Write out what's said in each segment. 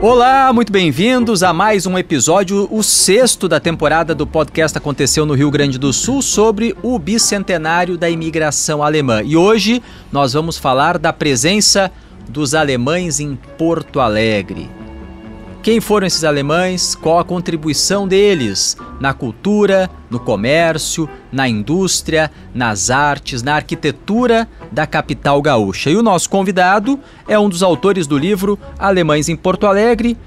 Olá, muito bem-vindos a mais um episódio, o 6º da temporada do podcast Aconteceu no Rio Grande do Sul, sobre o bicentenário da imigração alemã. E hoje nós vamos falar da presença dos alemães em Porto Alegre. Quem foram esses alemães? Qual a contribuição deles na cultura, no comércio, na indústria, nas artes, na arquitetura da capital gaúcha? E o nosso convidado é um dos autores do livro Alemães em Porto Alegre,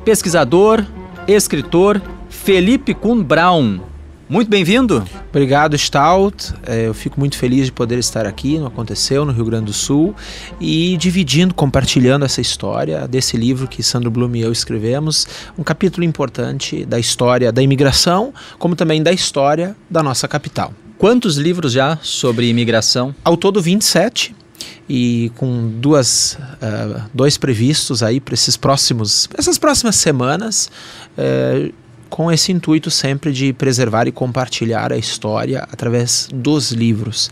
pesquisador, escritor, Felipe Kuhn Braun. Muito bem-vindo. Obrigado, Stout. Eu fico muito feliz de poder estar aqui no Aconteceu, no Rio Grande do Sul, e dividindo, compartilhando essa história desse livro que Sandro Blume e eu escrevemos, um capítulo importante da história da imigração, como também da história da nossa capital. Quantos livros já sobre imigração? Ao todo 27, e com dois previstos aí para essas próximas semanas, com esse intuito sempre de preservar e compartilhar a história através dos livros,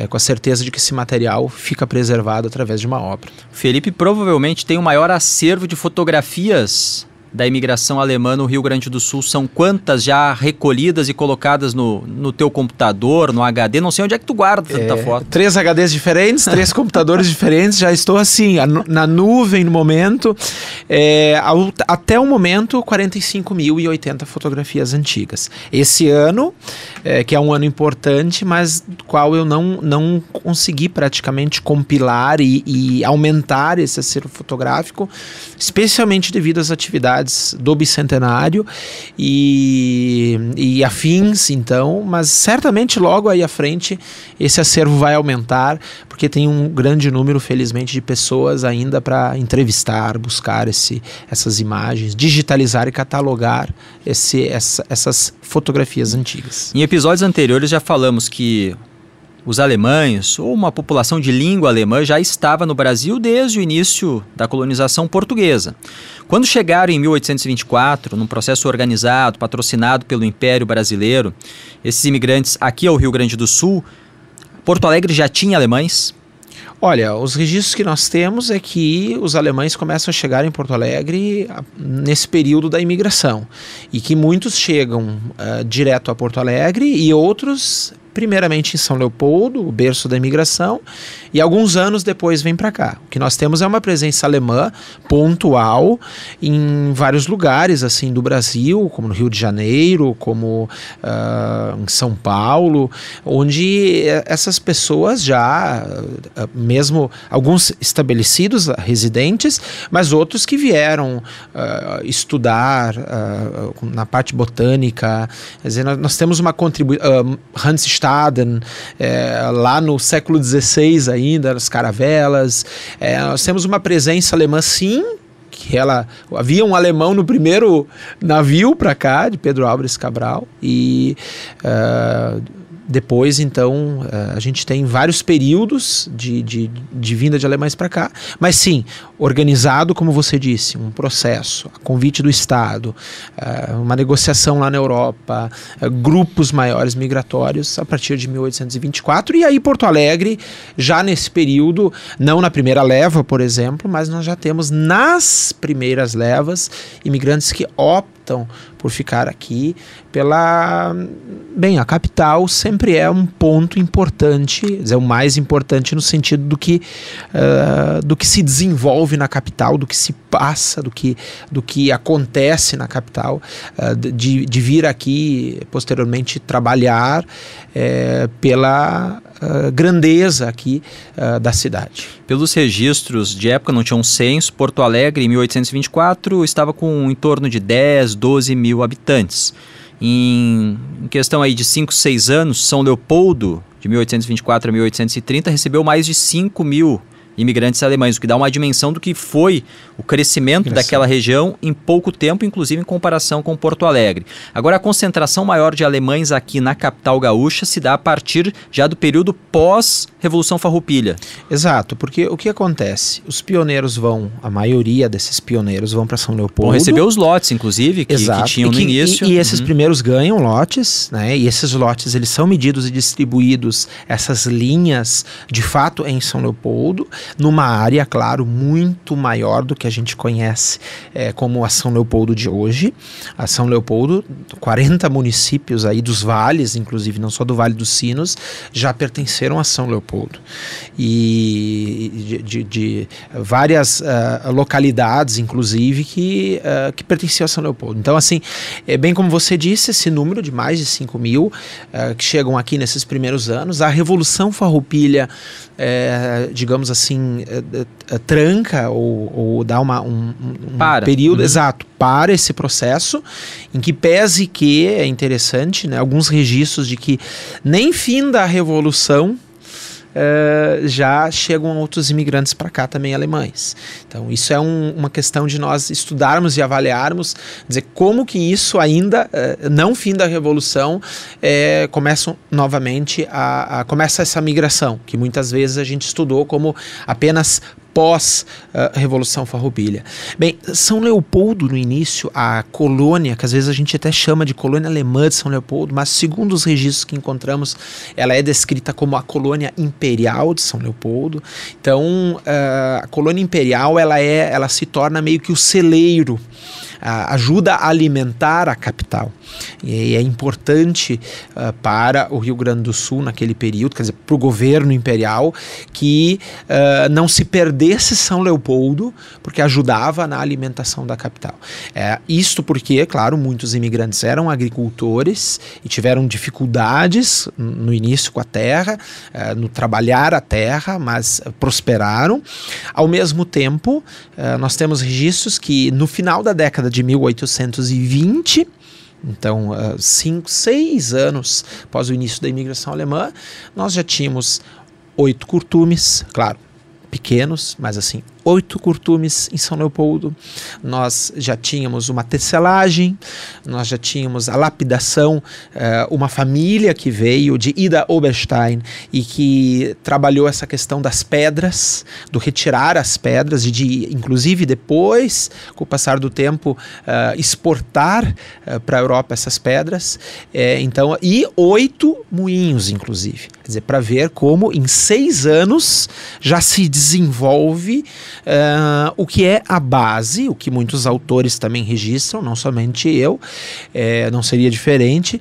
com a certeza de que esse material fica preservado através de uma obra. Felipe provavelmente tem o maior acervo de fotografias da imigração alemã no Rio Grande do Sul. São quantas já recolhidas e colocadas no teu computador, no HD? Não sei onde é que tu guarda tanta foto. 3 HDs diferentes, 3 computadores diferentes, já estou assim, na nuvem no momento. Até o momento, 45.080 fotografias antigas. Esse ano, que é um ano importante, mas do qual eu não consegui praticamente compilar e aumentar esse acervo fotográfico, especialmente devido às atividades do bicentenário e afins, então, mas certamente logo aí à frente esse acervo vai aumentar, porque tem um grande número, felizmente, de pessoas ainda para entrevistar, buscar essas imagens, digitalizar e catalogar essas fotografias antigas. Em episódios anteriores já falamos que os alemães, ou uma população de língua alemã, já estava no Brasil desde o início da colonização portuguesa. Quando chegaram em 1824, num processo organizado, patrocinado pelo Império Brasileiro, esses imigrantes aqui ao Rio Grande do Sul, Porto Alegre já tinha alemães? Olha, os registros que nós temos é que os alemães começam a chegar em Porto Alegre nesse período da imigração, e que muitos chegam direto a Porto Alegre e outros primeiramente em São Leopoldo, o berço da imigração, e alguns anos depois vem para cá. O que nós temos é uma presença alemã pontual em vários lugares assim do Brasil, como no Rio de Janeiro, como em São Paulo, onde essas pessoas já, mesmo alguns estabelecidos, residentes, mas outros que vieram estudar na parte botânica. Quer dizer, nós temos uma contribuição, Hans Staden, lá no século XVI ainda, nas caravelas. Nós temos uma presença alemã, sim, havia um alemão no primeiro navio para cá, de Pedro Álvares Cabral, e depois, então, a gente tem vários períodos de vinda de alemães para cá, mas sim, organizado, como você disse, um processo, a convite do Estado, uma negociação lá na Europa, grupos maiores migratórios a partir de 1824, e aí Porto Alegre, já nesse período, não na primeira leva, por exemplo, mas nós já temos nas primeiras levas imigrantes que optam por ficar aqui a capital sempre é um ponto importante, quer dizer, o mais importante no sentido do que se desenvolve na capital, do que se passa, do que acontece na capital, de vir aqui posteriormente trabalhar pela grandeza aqui da cidade. Pelos registros de época, não tinha um censo, Porto Alegre em 1824 estava com em torno de 10, 12 mil habitantes. Em questão aí de 5, 6 anos, São Leopoldo, de 1824 a 1830, recebeu mais de 5 mil imigrantes alemães, o que dá uma dimensão do que foi o crescimento daquela região em pouco tempo, inclusive em comparação com Porto Alegre. Agora, a concentração maior de alemães aqui na capital gaúcha se dá a partir já do período pós-Revolução Farroupilha. Exato, porque o que acontece? Os pioneiros a maioria desses pioneiros vão para São Leopoldo. Vão receber os lotes, inclusive, que tinham no início. E esses primeiros ganham lotes, né? E esses lotes, eles são medidos e distribuídos, essas linhas, de fato, em São Leopoldo. numa área, claro, muito maior do que a gente conhece como a São Leopoldo de hoje. A São Leopoldo, 40 municípios aí dos vales, inclusive, não só do Vale dos Sinos, já pertenceram a São Leopoldo. E de várias localidades, inclusive, que pertenciam a São Leopoldo. Então, assim, bem como você disse, esse número de mais de 5 mil que chegam aqui nesses primeiros anos, a Revolução Farroupilha, digamos assim, tranca ou dá um período exato para esse processo, em que pese que é interessante, né, alguns registros de que nem fim da Revolução já chegam outros imigrantes para cá também alemães. Então isso é uma questão de nós estudarmos e avaliarmos, dizer como que isso ainda, não fim da Revolução, começam novamente começa essa migração, que muitas vezes a gente estudou como apenas pós-Revolução Farroupilha. Bem, São Leopoldo no início, a colônia, que às vezes a gente até chama de colônia alemã de São Leopoldo, mas segundo os registros que encontramos, ela é descrita como a colônia imperial de São Leopoldo. Então, a colônia imperial, ela se torna meio que o celeiro, ajuda a alimentar a capital. E é importante para o Rio Grande do Sul naquele período, quer dizer, para o governo imperial, que não se perdesse São Leopoldo, porque ajudava na alimentação da capital. Isto porque, claro, muitos imigrantes eram agricultores e tiveram dificuldades no início com a terra, no trabalhar a terra, mas prosperaram. Ao mesmo tempo, nós temos registros que no final da década de 1820, então 5, 6 anos após o início da imigração alemã, nós já tínhamos 8 curtumes, claro, pequenos, mas assim, 8 curtumes em São Leopoldo. Nós já tínhamos uma tecelagem, nós já tínhamos a lapidação, uma família que veio de Ida Oberstein e que trabalhou essa questão das pedras, do retirar as pedras e de, inclusive depois, com o passar do tempo, exportar para a Europa essas pedras. Então, e 8 moinhos, inclusive. Quer dizer, para ver como em 6 anos já se desenvolve o que é a base, o que muitos autores também registram, não somente eu, não seria diferente,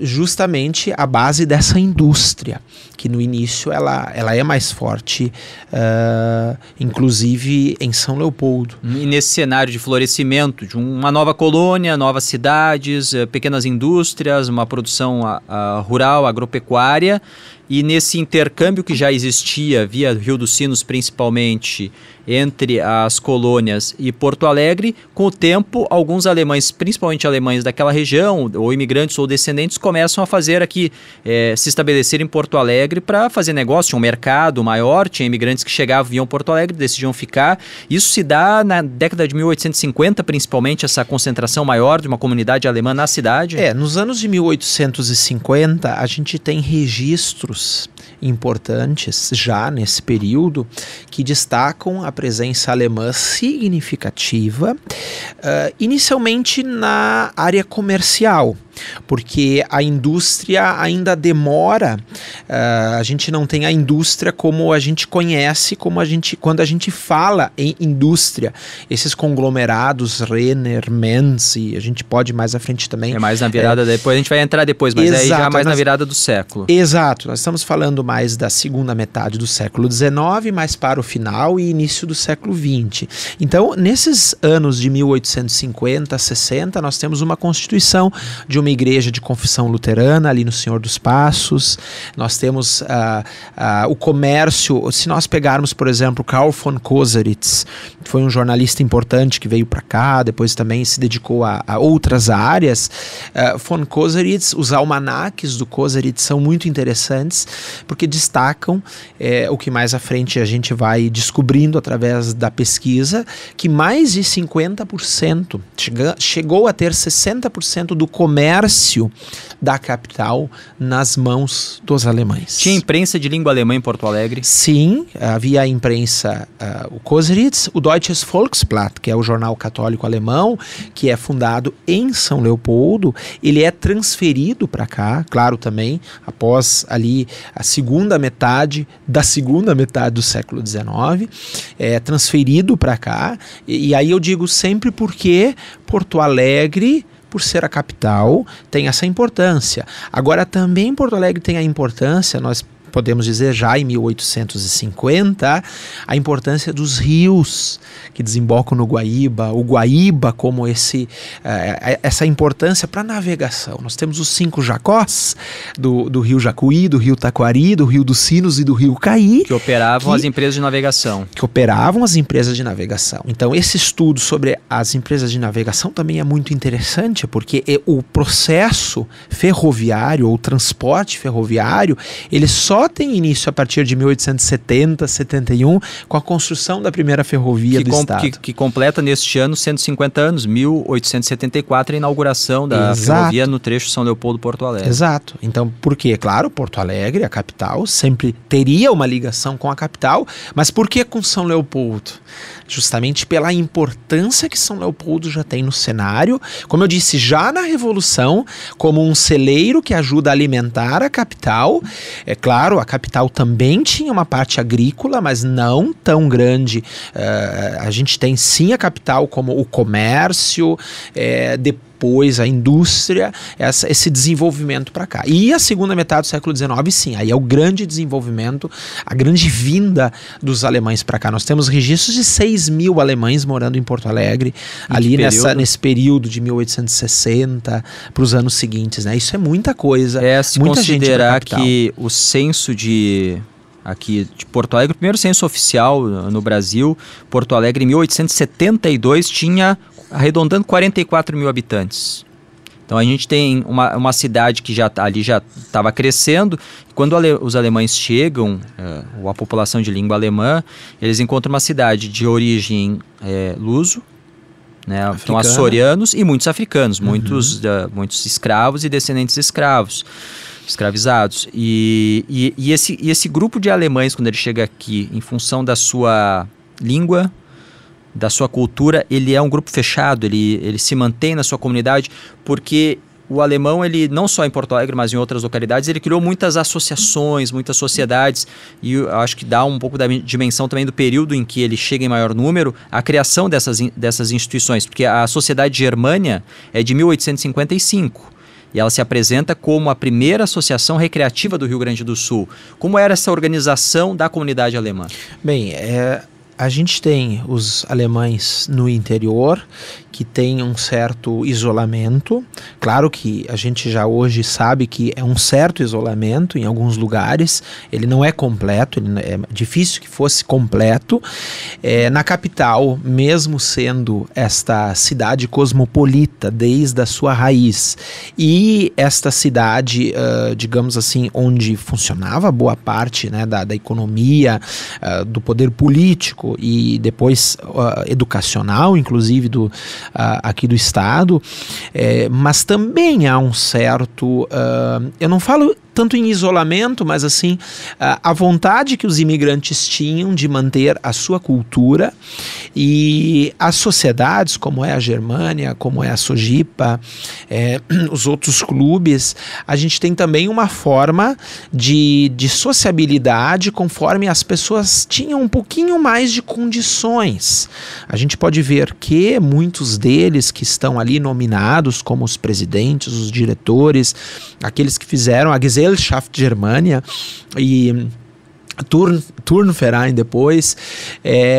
justamente a base dessa indústria, que no início ela é mais forte, inclusive em São Leopoldo. E nesse cenário de florescimento, de uma nova colônia, novas cidades, pequenas indústrias, uma produção rural, agropecuária, e nesse intercâmbio que já existia via Rio dos Sinos principalmente entre as colônias e Porto Alegre, com o tempo alguns alemães, principalmente alemães daquela região, ou imigrantes ou descendentes, começam a fazer aqui, se estabelecer em Porto Alegre para fazer negócio. Tinha um mercado maior, tinha imigrantes que chegavam, vinham a Porto Alegre, decidiam ficar. Isso se dá na década de 1850, principalmente, essa concentração maior de uma comunidade alemã na cidade? Nos anos de 1850, a gente tem registros importantes já nesse período que destacam a presença alemã significativa, inicialmente na área comercial, porque a indústria ainda demora, a gente não tem a indústria como a gente conhece, quando a gente fala em indústria, esses conglomerados Renner, Menz, e a gente pode mais à frente também. É mais na virada, depois a gente vai entrar depois, mas aí já mais na virada do século. Exato, nós estamos falando mais da segunda metade do século XIX, mais para o final e início do século XX. Então, nesses anos de 1850, 60, nós temos uma constituição de uma igreja de confissão luterana ali no Senhor dos Passos. Nós temos o comércio. Se nós pegarmos, por exemplo, Karl von Koseritz, que foi um jornalista importante que veio para cá, depois também se dedicou a outras áreas. Von Koseritz, os almanaques do Koseritz são muito interessantes, porque destacam o que mais à frente a gente vai descobrindo através da pesquisa, que mais de 50%, chegou a ter 60% do comércio comércio da capital nas mãos dos alemães. Tinha imprensa de língua alemã em Porto Alegre? Sim, havia a imprensa, o Kosritz, o Deutsches Volksblatt, que é o jornal católico alemão, que é fundado em São Leopoldo. Ele é transferido para cá, claro, também após ali a segunda metade do século XIX, é transferido para cá. E aí eu digo sempre porque Porto Alegre, por ser a capital, tem essa importância. Agora, também Porto Alegre tem a importância, nós podemos dizer já em 1850, a importância dos rios que desembocam no Guaíba, o Guaíba como essa importância para a navegação. Nós temos os 5 Jacós, do rio Jacuí, do rio Taquari, do rio dos Sinos e do rio Caí. Que operavam as empresas de navegação. Então, esse estudo sobre as empresas de navegação também é muito interessante, porque o processo ferroviário, ou transporte ferroviário, ele só tem início a partir de 1870, 71, com a construção da primeira ferrovia do estado. Que completa neste ano 150 anos, 1874, a inauguração da ferrovia no trecho São Leopoldo-Porto Alegre. Exato. Então, por quê? Claro, Porto Alegre, a capital, sempre teria uma ligação com a capital, mas por que com São Leopoldo? Justamente pela importância que São Leopoldo já tem no cenário, como eu disse, já na Revolução, como um celeiro que ajuda a alimentar a capital. É claro, a capital também tinha uma parte agrícola, mas não tão grande. A gente tem sim a capital como o comércio, depois a indústria, esse desenvolvimento para cá. E a segunda metade do século XIX, sim, aí é o grande desenvolvimento, a grande vinda dos alemães para cá. Nós temos registros de 6.000 alemães morando em Porto Alegre, ali nesse período de 1860 para os anos seguintes, né? Isso é muita coisa. Se muita considerar que o censo aqui de Porto Alegre, o primeiro censo oficial no Brasil, Porto Alegre em 1872 tinha, arredondando, 44 mil habitantes. Então a gente tem uma cidade que já estava crescendo. Quando os alemães chegam, a população de língua alemã, eles encontram uma cidade de origem luso, né? Então açorianos e muitos africanos, muitos escravos e descendentes de escravos, escravizados. E esse grupo de alemães, quando ele chega aqui, em função da sua língua, da sua cultura, ele é um grupo fechado, ele se mantém na sua comunidade, porque o alemão, ele não só em Porto Alegre, mas em outras localidades, ele criou muitas associações, muitas sociedades, e eu acho que dá um pouco da dimensão também do período em que ele chega em maior número, a criação dessas instituições, porque a Sociedade Germânia é de 1855, e ela se apresenta como a primeira associação recreativa do Rio Grande do Sul. Como era essa organização da comunidade alemã? Bem, a gente tem os alemães no interior que tem um certo isolamento. Claro que a gente já hoje sabe que é um certo isolamento em alguns lugares. Ele não é completo, é difícil que fosse completo. Na capital, mesmo sendo esta cidade cosmopolita desde a sua raiz, e esta cidade, digamos assim, onde funcionava boa parte, né, da economia, do poder político e depois educacional, inclusive aqui do estado, mas também há um certo, eu não falo tanto em isolamento, mas assim, a vontade que os imigrantes tinham de manter a sua cultura, e as sociedades, como é a Germânia, como é a Sojipa, os outros clubes, a gente tem também uma forma de sociabilidade conforme as pessoas tinham um pouquinho mais de condições. A gente pode ver que muitos deles que estão ali nominados como os presidentes, os diretores, aqueles que fizeram a Gesellschaft Germania e Turnverein depois,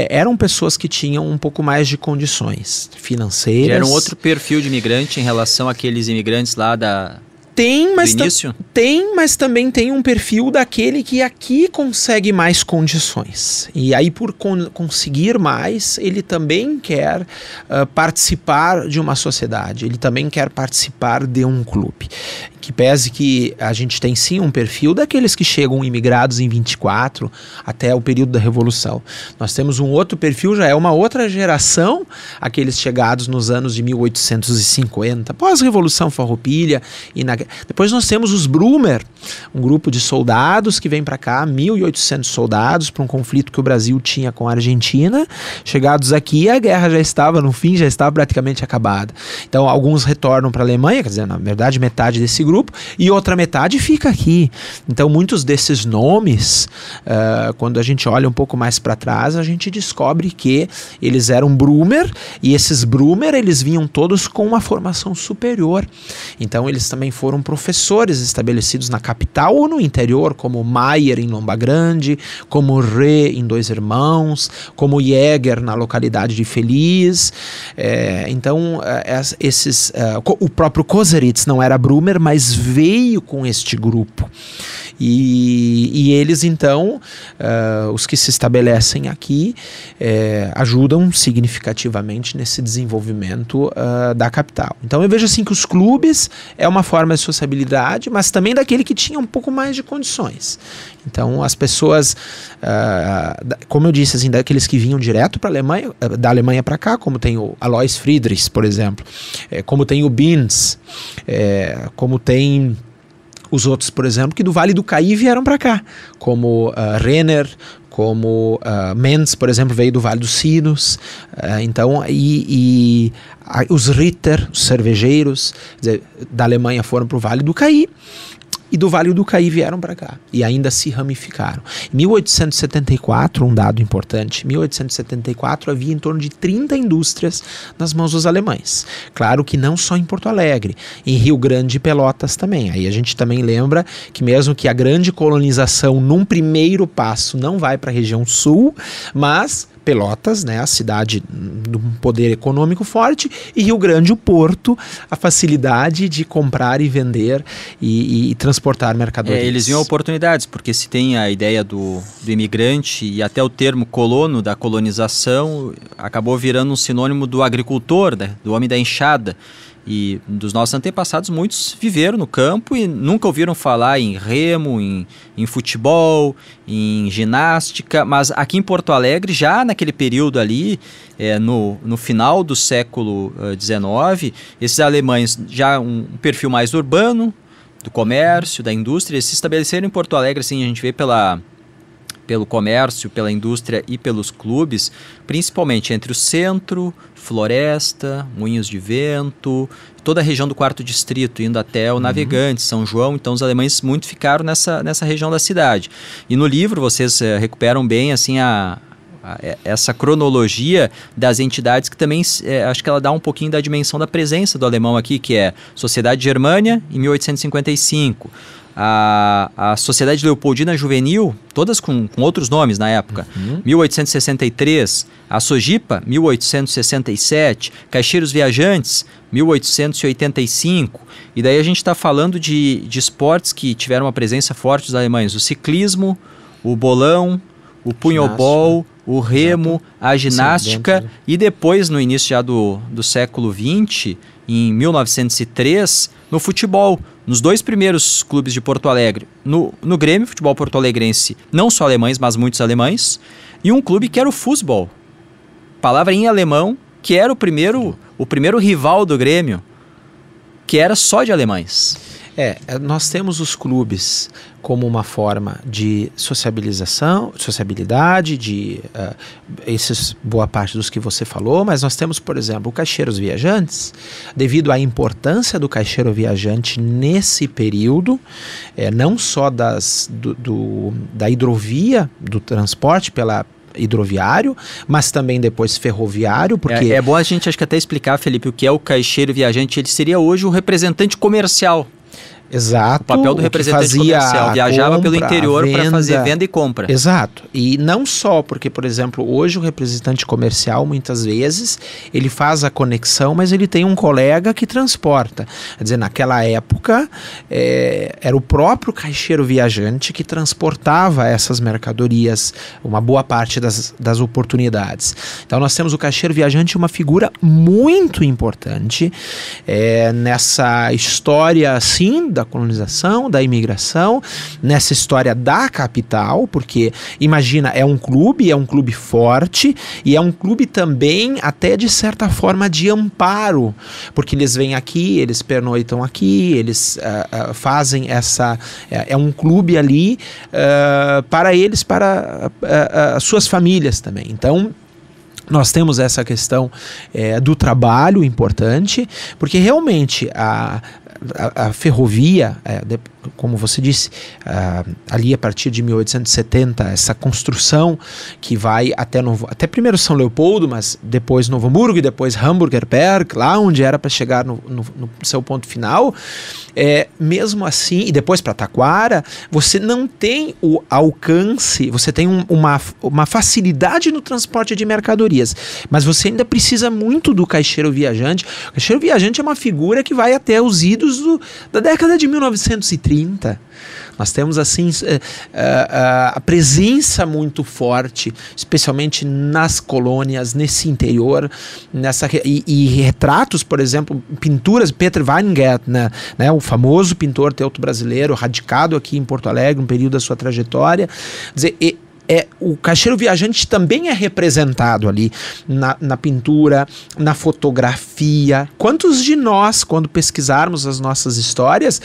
eram pessoas que tinham um pouco mais de condições financeiras. Era um outro perfil de imigrante em relação àqueles imigrantes lá do início? Mas também tem um perfil daquele que aqui consegue mais condições. E aí, por conseguir mais, ele também quer participar de uma sociedade, ele também quer participar de um clube. que pese que a gente tem sim um perfil daqueles que chegam imigrados em 24 até o período da Revolução. Nós temos um outro perfil, já é uma outra geração, aqueles chegados nos anos de 1850, pós-Revolução Farroupilha. Depois nós temos os Brumer, um grupo de soldados que vem para cá, 1.800 soldados, para um conflito que o Brasil tinha com a Argentina. Chegados aqui, a guerra já estava no fim, já estava praticamente acabada. Então alguns retornam para a Alemanha, quer dizer, na verdade metade desse grupo, e outra metade fica aqui. Então muitos desses nomes, quando a gente olha um pouco mais para trás, a gente descobre que eles eram Brumer, e esses Brumer, eles vinham todos com uma formação superior. Então eles também foram professores estabelecidos na capital ou no interior, como Maier em Lomba Grande, como Rê em Dois Irmãos, como Jäger na localidade de Feliz. O próprio Koseritz não era Brumer, mas veio com este grupo. E eles então, os que se estabelecem aqui, ajudam significativamente nesse desenvolvimento da capital. Então eu vejo assim que os clubes é uma forma de sociabilidade, mas também daquele que tinha um pouco mais de condições. Então as pessoas, como eu disse, assim, daqueles que vinham direto para a Alemanha, da Alemanha para cá, como tem o Alois Friedrichs, por exemplo, como tem o Binz, como tem os outros, por exemplo, que do Vale do Caí vieram para cá, como Renner, como Menz, por exemplo, veio do Vale dos Sinos. Os Ritter, os cervejeiros, quer dizer, da Alemanha foram para o Vale do Caí, e do Vale do Caí vieram para cá, e ainda se ramificaram. Em 1874, um dado importante, em 1874 havia em torno de 30 indústrias nas mãos dos alemães. Claro que não só em Porto Alegre, em Rio Grande e Pelotas também. Aí a gente também lembra que mesmo que a grande colonização num primeiro passo não vai para a região sul, mas Pelotas, né, a cidade de um poder econômico forte, e Rio Grande, o porto, a facilidade de comprar e vender e transportar mercadorias. Eles viam oportunidades, porque se tem a ideia do imigrante e até o termo colono da colonização acabou virando um sinônimo do agricultor, né, do homem da enxada. E dos nossos antepassados, muitos viveram no campo e nunca ouviram falar em remo, em futebol, em ginástica. Mas aqui em Porto Alegre, já naquele período ali, no final do século XIX, esses alemães, já um perfil mais urbano, do comércio, da indústria, se estabeleceram em Porto Alegre, assim, a gente vê pelo comércio, pela indústria e pelos clubes, principalmente entre o centro, Floresta, Moinhos de Vento, toda a região do Quarto Distrito, indo até o Navegantes, São João. Então os alemães muito ficaram nessa região da cidade. E no livro vocês recuperam bem assim essa cronologia das entidades que também, acho que ela dá um pouquinho da dimensão da presença do alemão aqui, que é Sociedade Germânia, em 1855, a Sociedade Leopoldina Juvenil, todas com outros nomes na época, 1863, a Sojipa, 1867, Caixeiros Viajantes, 1885, e daí a gente está falando de esportes que tiveram uma presença forte dos alemães, o ciclismo, o bolão, o punhobol, o remo, a ginástica. Sim, e depois, no início já do século XX, em 1903, no futebol, nos dois primeiros clubes de Porto Alegre, no Grêmio, futebol porto-alegrense, não só alemães, mas muitos alemães, e um clube que era o Fußball, palavra em alemão, que era o primeiro rival do Grêmio, que era só de alemães. Nós temos os clubes como uma forma de sociabilidade, boa parte dos que você falou, mas nós temos, por exemplo, o Caixeiros Viajantes, devido à importância do caixeiro viajante nesse período, não só da hidrovia, do transporte pela hidroviário, mas também depois ferroviário, porque... É bom a gente, acho que até explicar, Felipe, o que é o caixeiro viajante. Ele seria hoje o representante comercial. Exato. O papel do representante comercial. Viajava pelo interior para fazer venda e compra. Exato. E não só porque, por exemplo, hoje o representante comercial, muitas vezes, ele faz a conexão, mas ele tem um colega que transporta. Quer dizer, naquela época, era o próprio caixeiro viajante que transportava essas mercadorias, uma boa parte das oportunidades. Então, nós temos o caixeiro viajante, uma figura muito importante nessa história, assim, da colonização, da imigração, nessa história da capital, porque, imagina, é um clube forte e é um clube também, até de certa forma, de amparo, porque eles vêm aqui, eles pernoitam aqui, eles fazem essa... É um clube ali para eles, para as suas famílias também. Então, nós temos essa questão do trabalho importante, porque realmente a ferrovia, como você disse, ali a partir de 1870, essa construção que vai até primeiro São Leopoldo, mas depois Novo Hamburgo e depois Hamburger Berg, lá onde era para chegar no seu ponto final, mesmo assim, e depois para Taquara, você não tem o alcance, você tem uma facilidade no transporte de mercadorias, mas você ainda precisa muito do caixeiro viajante. O caixeiro viajante é uma figura que vai até os idos da década de 1930. Nós temos assim a presença muito forte, especialmente nas colônias, nesse interior, e retratos, por exemplo, pinturas, Peter Weingärtner, né, o famoso pintor teuto-brasileiro, radicado aqui em Porto Alegre, um período da sua trajetória. Quer dizer, o caixeiro viajante também é representado ali na pintura, na fotografia. Quantos de nós, quando pesquisarmos as nossas histórias,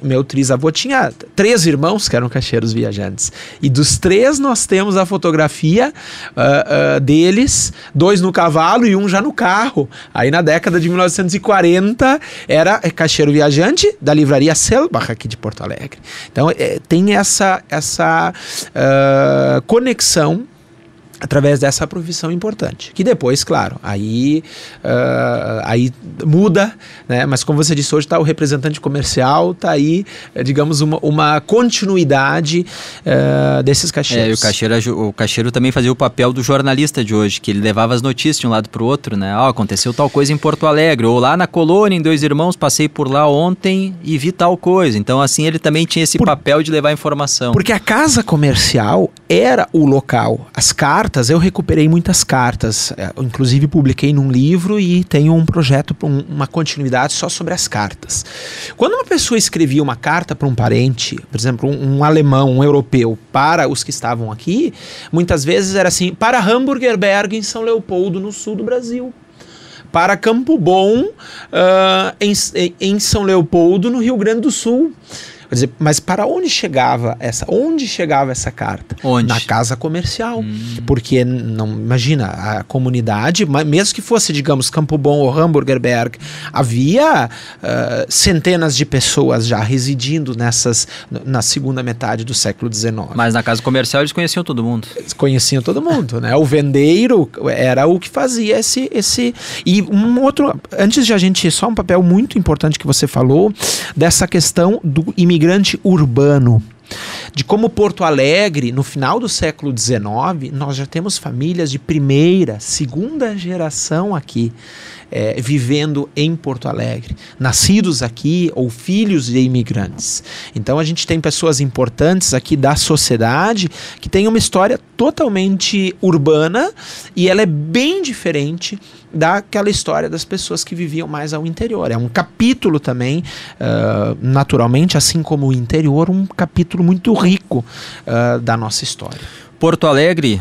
meu trisavô tinha 3 irmãos que eram caixeiros viajantes, e dos 3 nós temos a fotografia deles, 2 no cavalo e 1 já no carro. Aí na década de 1940 era caixeiro viajante da livraria Selbach aqui de Porto Alegre. Então tem essa conexão através dessa profissão importante, que depois, claro, aí muda, né? Mas como você disse, hoje está o representante comercial, está aí, digamos, uma continuidade desses caixeiros. E o caixeiro também fazia o papel do jornalista de hoje, que ele levava as notícias de um lado para o outro, né? Aconteceu tal coisa em Porto Alegre, ou lá na colônia, em Dois Irmãos, passei por lá ontem e vi tal coisa. Então, assim, ele também tinha esse papel de levar informação. Porque a casa comercial era o local. As cartas, eu recuperei muitas cartas, inclusive publiquei num livro e tenho um projeto, uma continuidade só sobre as cartas. Quando uma pessoa escrevia uma carta para um parente, por exemplo, um alemão, um europeu, para os que estavam aqui, muitas vezes era assim: para Hamburger Berg, em São Leopoldo, no sul do Brasil. Para Campo Bom, em São Leopoldo, no Rio Grande do Sul. Quer dizer, mas para onde chegava essa carta? Onde? Na casa comercial. Porque, não, imagina, a comunidade, mesmo que fosse, digamos, Campo Bom ou Hamburger Berg, havia centenas de pessoas já residindo na segunda metade do século XIX. Mas na casa comercial eles conheciam todo mundo. Eles conheciam todo mundo, né? O vendeiro era o que fazia esse... E um outro... Antes de a gente... Só um papel muito importante que você falou, dessa questão do imigrante urbano. De como Porto Alegre, no final do século XIX, nós já temos famílias de primeira, segunda geração aqui, vivendo em Porto Alegre, nascidos aqui ou filhos de imigrantes. Então a gente tem pessoas importantes aqui da sociedade que têm uma história totalmente urbana, e ela é bem diferente daquela história das pessoas que viviam mais ao interior. É um capítulo também, naturalmente, assim como o interior, um capítulo muito rico da nossa história. Porto Alegre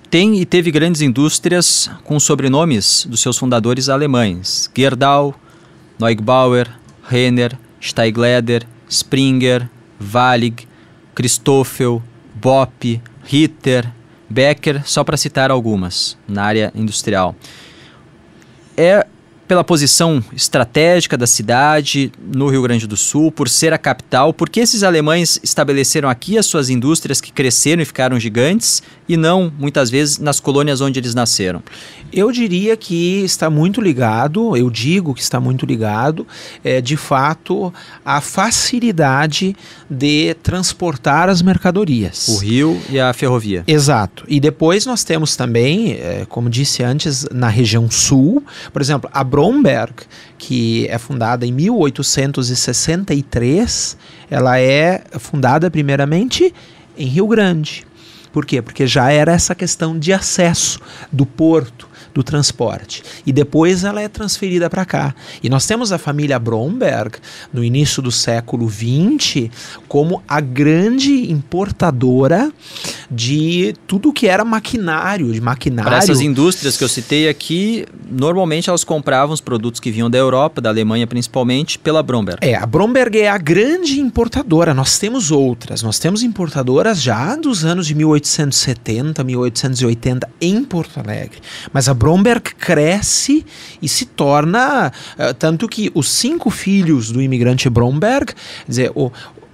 tem e teve grandes indústrias com sobrenomes dos seus fundadores alemães: Gerdau, Neugebauer, Renner, Steigleder, Springer, Wallig, Christoffel, Bopp, Ritter, Becker, só para citar algumas, na área industrial. É pela posição estratégica da cidade no Rio Grande do Sul, por ser a capital, porque esses alemães estabeleceram aqui as suas indústrias que cresceram e ficaram gigantes, e não, muitas vezes, nas colônias onde eles nasceram? Eu diria que está muito ligado, de fato, à facilidade de transportar as mercadorias. O rio e a ferrovia. Exato. E depois nós temos também, como disse antes, na região sul, por exemplo, a Bromberg, que é fundada em 1863, ela é fundada primeiramente em Rio Grande. Por quê? Porque já era essa questão de acesso do porto. do transporte. E depois ela é transferida para cá. E nós temos a família Bromberg, no início do século XX, como a grande importadora de tudo que era maquinário. Para essas indústrias que eu citei aqui, normalmente elas compravam os produtos que vinham da Europa, da Alemanha principalmente, pela Bromberg. A Bromberg é a grande importadora. Nós temos outras. Nós temos importadoras já dos anos de 1870, 1880 em Porto Alegre. Mas a Bromberg cresce e se torna... tanto que os 5 filhos do imigrante Bromberg, quer dizer,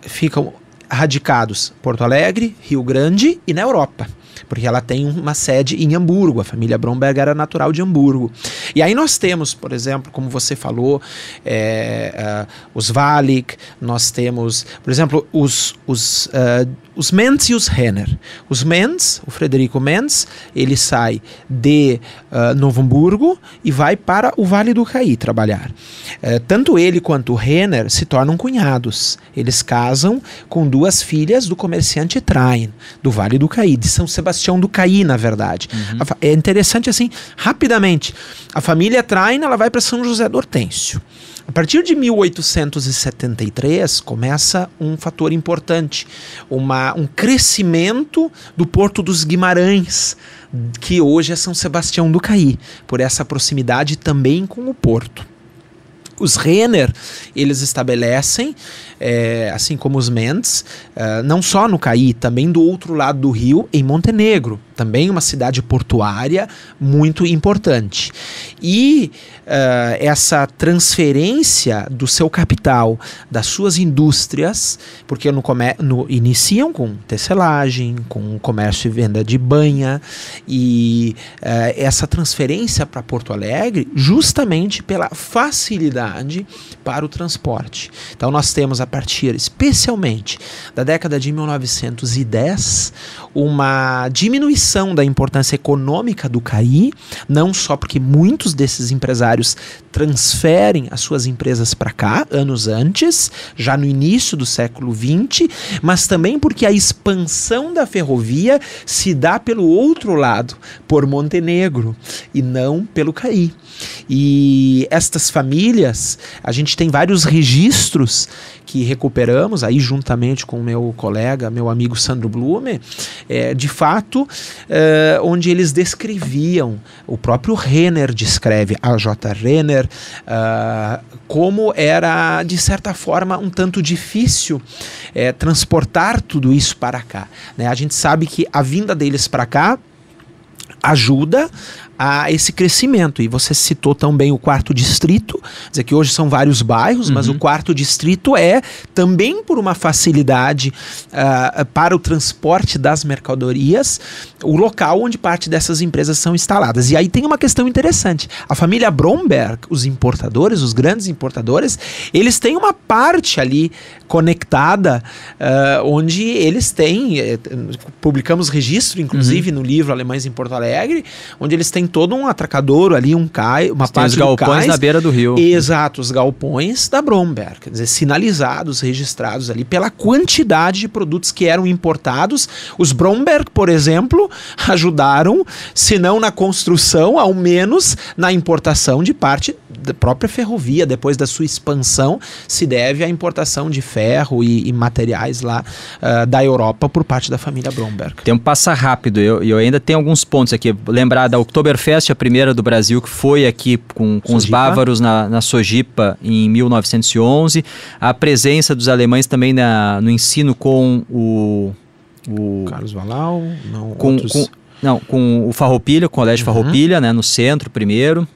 ficam radicados em Porto Alegre, Rio Grande e na Europa. Porque ela tem uma sede em Hamburgo, a família Bromberg era natural de Hamburgo. E aí nós temos, por exemplo, como você falou, os Valik, nós temos, por exemplo, os Mentz e os Renner. Os Mentz, o Frederico Mentz, ele sai de Novo Hamburgo e vai para o Vale do Caí trabalhar. Tanto ele quanto o Renner se tornam cunhados. Eles casam com 2 filhas do comerciante Train, do Vale do Caí, de São Sebastião do Caí, na verdade. É interessante assim, rapidamente, a família Train, ela vai para São José do Hortêncio. A partir de 1873 começa um fator importante, um crescimento do Porto dos Guimarães, que hoje é São Sebastião do Caí, por essa proximidade também com o porto. Os Renner, eles estabelecem, assim como os Mentz, não só no Caí, também do outro lado do rio, em Montenegro, também uma cidade portuária muito importante. E essa transferência do seu capital, das suas indústrias, porque iniciam com tecelagem, com comércio e venda de banha, e essa transferência para Porto Alegre justamente pela facilidade para o transporte. Então nós temos a partir especialmente da década de 1910 uma diminuição da importância econômica do Caí, não só porque muitos desses empresários transferem as suas empresas para cá anos antes, já no início do século XX, mas também porque a expansão da ferrovia se dá pelo outro lado, por Montenegro, e não pelo Caí. E estas famílias, a gente tem vários registros que recuperamos, aí juntamente com o meu colega, meu amigo Sandro Blume, de fato, onde eles descreviam, o próprio Renner descreve, a J. Renner, como era, de certa forma, um tanto difícil transportar tudo isso para cá, né? A gente sabe que a vinda deles para cá ajuda a esse crescimento, e você citou também o 4º distrito, dizer que hoje são vários bairros, mas o 4º distrito é também por uma facilidade para o transporte das mercadorias, o local onde parte dessas empresas são instaladas. E aí tem uma questão interessante, a família Bromberg, os importadores, os grandes importadores, eles têm uma parte ali conectada, onde eles têm, publicamos registro, inclusive, no livro Alemães em Porto Alegre, onde eles têm todo um atracadouro ali, uma parte do cais. Os galpões na beira do rio. Exato, os galpões da Bromberg, quer dizer, sinalizados, registrados ali pela quantidade de produtos que eram importados. Os Bromberg, por exemplo, ajudaram, se não na construção, ao menos na importação de parte da própria ferrovia. Depois da sua expansão, se deve à importação de ferro e materiais lá da Europa por parte da família Bromberg. O tempo passa rápido, eu ainda tenho alguns pontos aqui. Lembrar da Oktoberfest, a primeira do Brasil, que foi aqui com os bávaros na Sojipa em 1911. A presença dos alemães também no ensino com o Carlos Wallau, com o Farroupilha, o Colégio Farroupilha, né, no centro primeiro.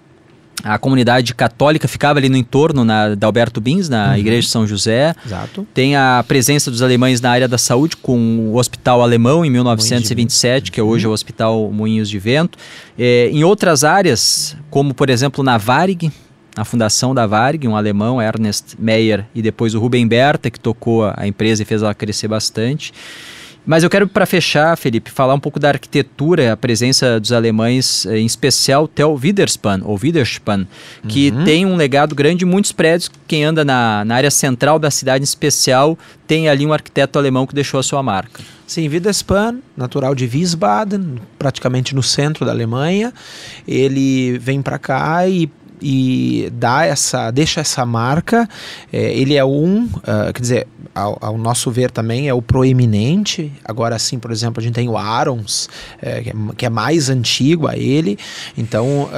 A comunidade católica ficava ali no entorno da Alberto Bins, na Igreja de São José. Exato. Tem a presença dos alemães na área da saúde com o Hospital Alemão em 1927, que é hoje o Hospital Moinhos de Vento. Em outras áreas, como por exemplo na Varig, a fundação da Varig, um alemão, Ernest Meyer, e depois o Rubem Berta, que tocou a empresa e fez ela crescer bastante. Mas eu quero, para fechar, Felipe, falar um pouco da arquitetura, a presença dos alemães, em especial Theo Widerspan, que tem um legado grande, muitos prédios, quem anda na área central da cidade em especial, tem ali um arquiteto alemão que deixou a sua marca. Sim, Widerspan, natural de Wiesbaden, praticamente no centro da Alemanha. Ele vem para cá e deixa essa marca. Ele é quer dizer, ao nosso ver também é o proeminente. Agora sim, por exemplo, a gente tem o Arons, que é mais antigo a ele. Então,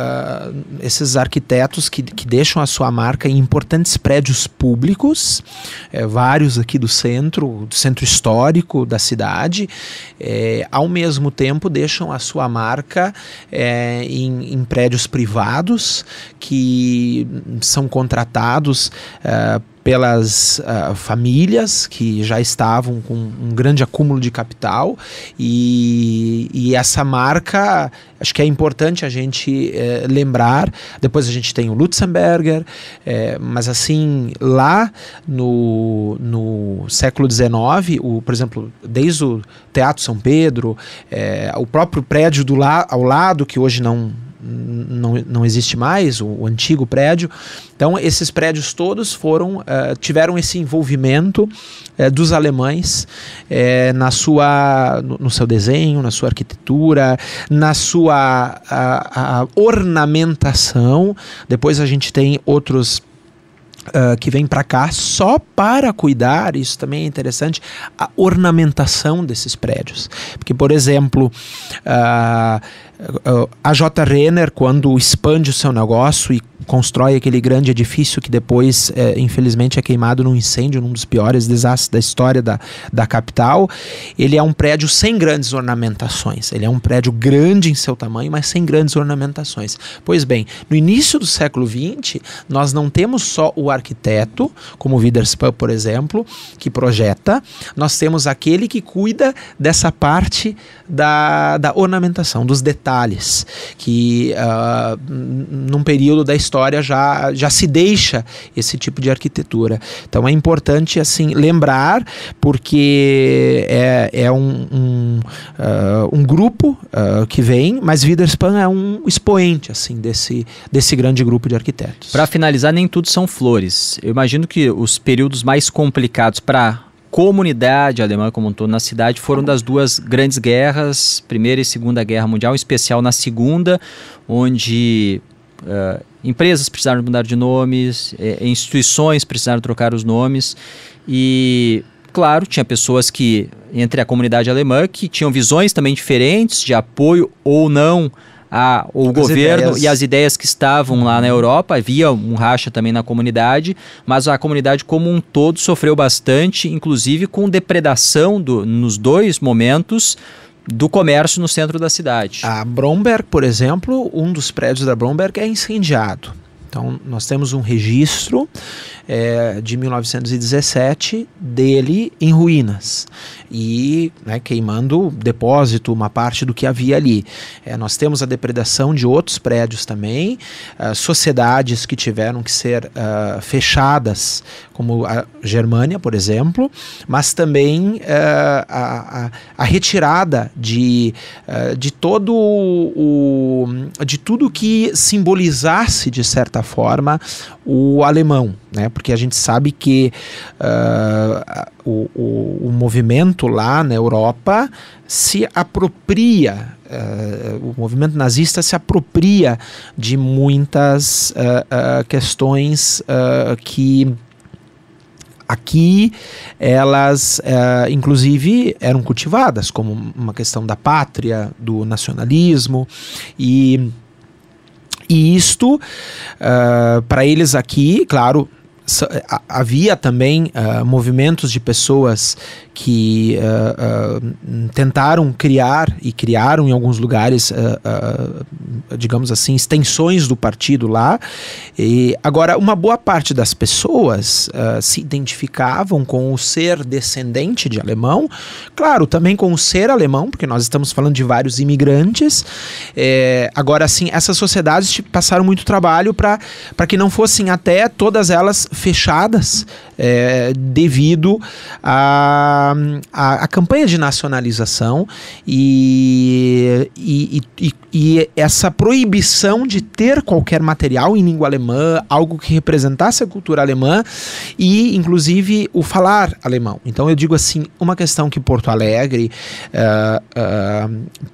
esses arquitetos que deixam a sua marca em importantes prédios públicos, vários aqui do centro histórico da cidade, ao mesmo tempo deixam a sua marca em prédios privados que são contratados pelas famílias que já estavam com um grande acúmulo de capital, e essa marca, acho que é importante a gente lembrar. Depois a gente tem o Lutzenberger, mas assim, lá no século XIX, por exemplo, desde o Teatro São Pedro, o próprio prédio ao lado, que hoje não existe mais, o antigo prédio. Então esses prédios todos tiveram esse envolvimento dos alemães no seu desenho, na sua arquitetura, na sua ornamentação. Depois a gente tem outros que vem para cá só para cuidar, isso também é interessante, a ornamentação desses prédios. Porque, por exemplo, a J. Renner, quando expande o seu negócio e constrói aquele grande edifício que depois, infelizmente, é queimado num incêndio, num dos piores desastres da história da capital, ele é um prédio sem grandes ornamentações. Ele é um prédio grande em seu tamanho, mas sem grandes ornamentações. Pois bem, no início do século XX, nós não temos só o arquiteto, como o Widerspan, por exemplo, que projeta, nós temos aquele que cuida dessa parte da ornamentação, dos detalhes, que num período da história já se deixa esse tipo de arquitetura. Então é importante assim lembrar, porque é um grupo que vem, mas Widerspan é um expoente assim desse grande grupo de arquitetos. Para finalizar, nem tudo são flores. Eu imagino que os períodos mais complicados para comunidade alemã como um todo na cidade foram das duas grandes guerras, Primeira e Segunda Guerra Mundial, em especial na Segunda, onde empresas precisaram mudar de nomes, instituições precisaram trocar os nomes, e claro, tinha pessoas que, entre a comunidade alemã, que tinham visões também diferentes de apoio ou não o governo e as ideias que estavam lá na Europa. Havia um racha também na comunidade, mas a comunidade como um todo sofreu bastante, inclusive com depredação nos dois momentos do comércio no centro da cidade. A Bromberg, por exemplo, um dos prédios da Bromberg é incendiado. Então nós temos um registro de 1917 dele em ruínas e queimando depósito, uma parte do que havia ali. Nós temos a depredação de outros prédios também, sociedades que tiveram que ser fechadas, como a Germânia, por exemplo, mas também a retirada de tudo que simbolizasse, de certa forma, o alemão, né? Porque a gente sabe que o movimento lá na Europa se apropria, o movimento nazista se apropria de muitas questões que aqui elas inclusive eram cultivadas, como uma questão da pátria, do nacionalismo, e isto para eles aqui, claro, havia também movimentos de pessoas que tentaram criar e criaram em alguns lugares digamos assim, extensões do partido lá. E, agora, uma boa parte das pessoas se identificavam com o ser descendente de alemão, claro, também com o ser alemão, porque nós estamos falando de vários imigrantes. Agora, assim, essas sociedades passaram muito trabalho para que não fossem até todas elas fechadas, devido à campanha de nacionalização e essa proibição de ter qualquer material em língua alemã, algo que representasse a cultura alemã e, inclusive, o falar alemão. Então, eu digo assim, uma questão que Porto Alegre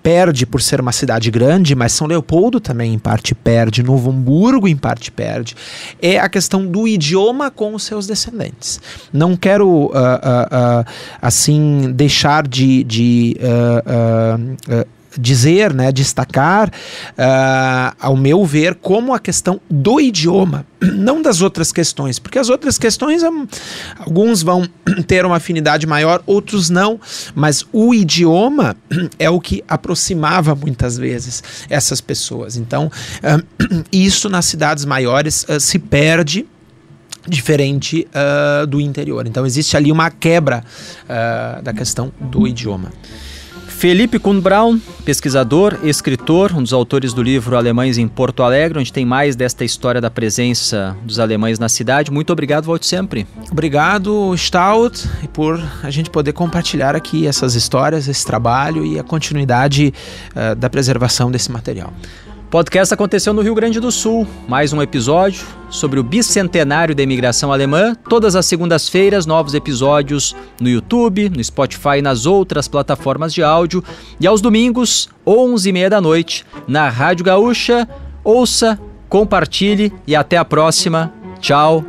perde por ser uma cidade grande, mas São Leopoldo também, em parte, perde, Novo Hamburgo, em parte, perde, é a questão do idioma com os seus descendentes. Não quero, assim, deixar de dizer, né, destacar, ao meu ver, como a questão do idioma, não das outras questões, porque as outras questões, alguns vão ter uma afinidade maior, outros não, mas o idioma é o que aproximava muitas vezes essas pessoas. Então, isso nas cidades maiores se perde, diferente do interior. Então existe ali uma quebra da questão do idioma. Felipe Kuhn-Braun, pesquisador, escritor, um dos autores do livro Alemães em Porto Alegre, onde tem mais desta história da presença dos alemães na cidade. Muito obrigado, volte sempre. Obrigado, Stout, por a gente poder compartilhar aqui essas histórias, esse trabalho e a continuidade da preservação desse material. O podcast aconteceu no Rio Grande do Sul. Mais um episódio sobre o bicentenário da imigração alemã. Todas as segundas-feiras, novos episódios no YouTube, no Spotify e nas outras plataformas de áudio. E aos domingos, 11h30 da noite, na Rádio Gaúcha. Ouça, compartilhe e até a próxima. Tchau.